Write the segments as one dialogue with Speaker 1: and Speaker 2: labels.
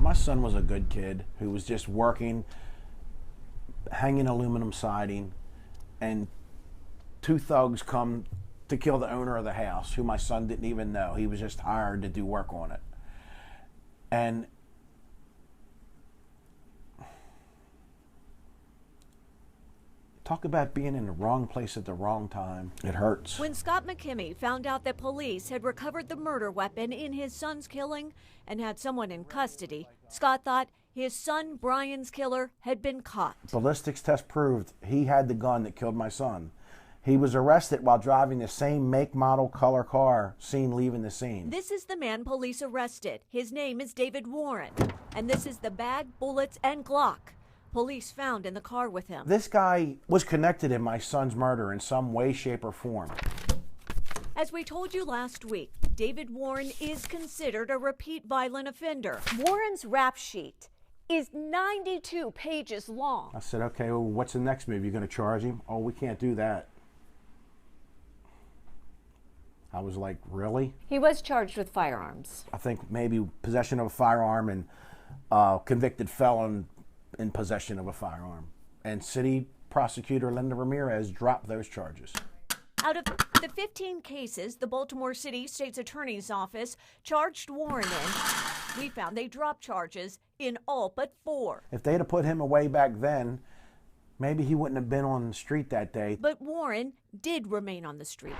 Speaker 1: My son was a good kid who was just working, hanging aluminum siding, and two thugs come to kill the owner of the house, who my son didn't even know. He was just hired to do work on it. And talk about being in the wrong place at the wrong time. It hurts.
Speaker 2: When Scott McKimmey found out that police had recovered the murder weapon in his son's killing and had someone in custody, Scott thought his son Brian's killer had been caught.
Speaker 1: Ballistics test proved he had the gun that killed my son. He was arrested while driving the same make, model, color car seen leaving the scene.
Speaker 2: This is the man police arrested. His name is David Warren. And this is the bag, bullets, and Glock police found in the car with him.
Speaker 1: This guy was connected in my son's murder in some way, shape, or form.
Speaker 2: As we told you last week, David Warren is considered a repeat violent offender. Warren's rap sheet is 92 pages long.
Speaker 1: I said, okay, well, what's the next move? You're going to charge him? Oh, we can't do that. I was like, really?
Speaker 2: He was charged with firearms.
Speaker 1: I think maybe possession of a firearm and convicted felon in possession of a firearm. And city prosecutor Linda Ramirez dropped those charges.
Speaker 2: Out of the 15 cases the Baltimore City State's Attorney's Office charged Warren in, we found they dropped charges in all but 4.
Speaker 1: If they'd have put him away back then, maybe he wouldn't have been on the street that day.
Speaker 2: But Warren did remain on the street.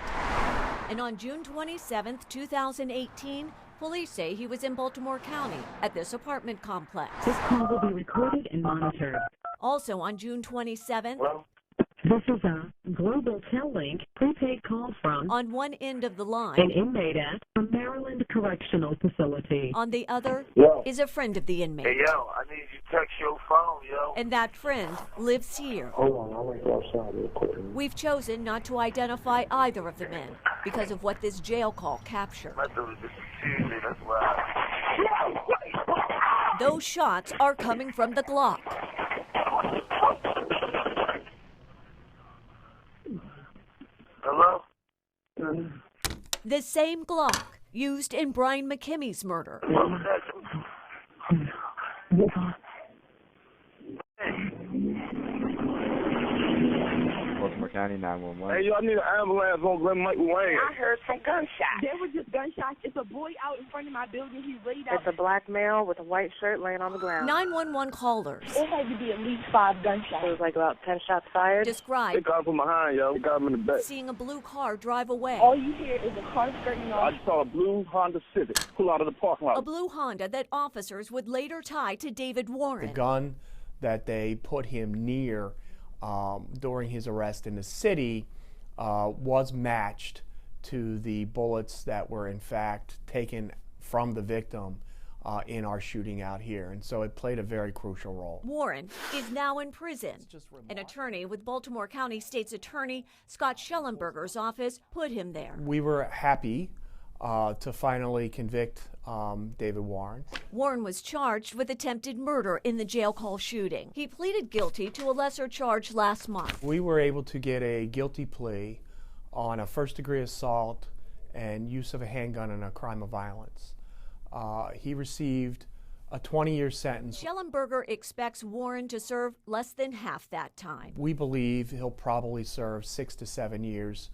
Speaker 2: And on June 27, 2018, police say he was in Baltimore County at this apartment complex.
Speaker 3: This call will be recorded and monitored.
Speaker 2: Also on June 27th,
Speaker 3: Hello? This is a Global Tel-Link prepaid call from
Speaker 2: on one end of the line,
Speaker 3: an inmate at a Maryland Correctional Facility.
Speaker 2: on the other is a friend of the inmate.
Speaker 4: Hey, yo, I need you to text your phone, yo.
Speaker 2: And that friend lives here.
Speaker 4: Hold on, I'll wait outside real quick.
Speaker 2: We've chosen not to identify either of the men because of what this jail call captured.
Speaker 4: My dude is Tuesday, that's why.
Speaker 2: Those shots are coming from the Glock.
Speaker 4: Hello?
Speaker 2: The same Glock used in Brian McKimmey's murder.
Speaker 4: What was that?
Speaker 5: Baltimore County 911.
Speaker 4: Hey, yo, I need an ambulance on Glen Mike Wayne.
Speaker 6: I heard some gunshots.
Speaker 7: There were just gunshots. It's a boy out in front of my building. He laid out.
Speaker 6: It's a black male with a white shirt laying on the ground.
Speaker 2: 911 callers
Speaker 7: It had to be at least 5 gunshots.
Speaker 6: It was like about 10 shots fired.
Speaker 4: They
Speaker 2: described
Speaker 4: got him from behind, yo. They got him in the back.
Speaker 2: seeing a blue car drive away.
Speaker 7: All you hear is a car skirting
Speaker 4: I
Speaker 7: off.
Speaker 4: just saw a blue Honda Civic pull out of the parking lot.
Speaker 2: A blue Honda that officers would later tie to David Warren.
Speaker 8: The gun that they put him near during his arrest in the city was matched to the bullets that were in fact taken from the victim in our shooting out here. And so it played a very crucial role.
Speaker 2: Warren is now in prison. An attorney with Baltimore County State's Attorney Scott Schellenberger's office put him there.
Speaker 8: We were happy to finally convict David Warren.
Speaker 2: Warren was charged with attempted murder in the jail call shooting. He pleaded guilty to a lesser charge last month.
Speaker 8: We were able to get a guilty plea on a first-degree assault and use of a handgun in a crime of violence. He received a 20-year sentence.
Speaker 2: Schellenberger expects Warren to serve less than half that time.
Speaker 8: We believe he'll probably serve 6 to 7 years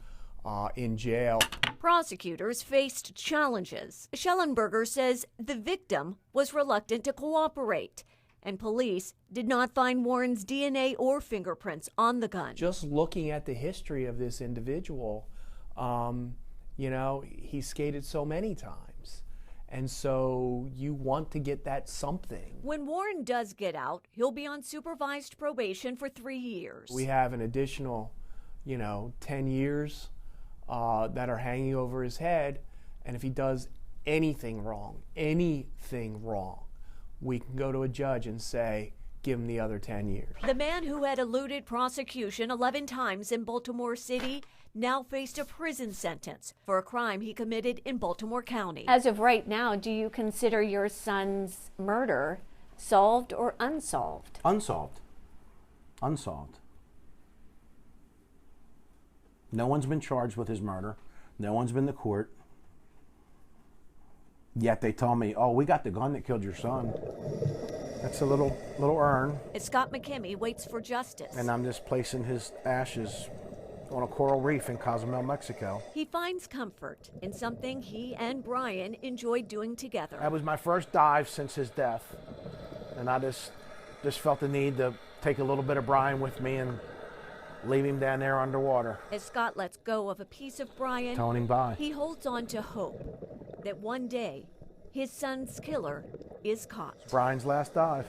Speaker 8: in jail.
Speaker 2: Prosecutors faced challenges. Schellenberger says the victim was reluctant to cooperate, and police did not find Warren's DNA or fingerprints on the gun.
Speaker 8: Just looking at the history of this individual, you know, he skated so many times. And so you want to get that something.
Speaker 2: When Warren does get out, he'll be on supervised probation for 3 years.
Speaker 8: We have an additional, 10 years that are hanging over his head. And if he does anything wrong, we can go to a judge and say, give him the other 10 years.
Speaker 2: The man who had eluded prosecution 11 times in Baltimore City now faced a prison sentence for a crime he committed in Baltimore County.
Speaker 9: As of right now, do you consider your son's murder solved or unsolved?
Speaker 1: Unsolved. Unsolved. No one's been charged with his murder. No one's been to court. Yet they told me, oh, we got the gun that killed your son. That's a little urn.
Speaker 2: As Scott McKimmey waits for justice,
Speaker 1: And I'm just placing his ashes on a coral reef in Cozumel, Mexico.
Speaker 2: he finds comfort in something he and Brian enjoyed doing together.
Speaker 1: That was my first dive since his death. And I just felt the need to take a little bit of Brian with me and leave him down there underwater.
Speaker 2: As Scott lets go of a piece of Brian,
Speaker 1: Towing him by.
Speaker 2: he holds on to hope that one day his son's killer is caught.
Speaker 1: Brian's last dive.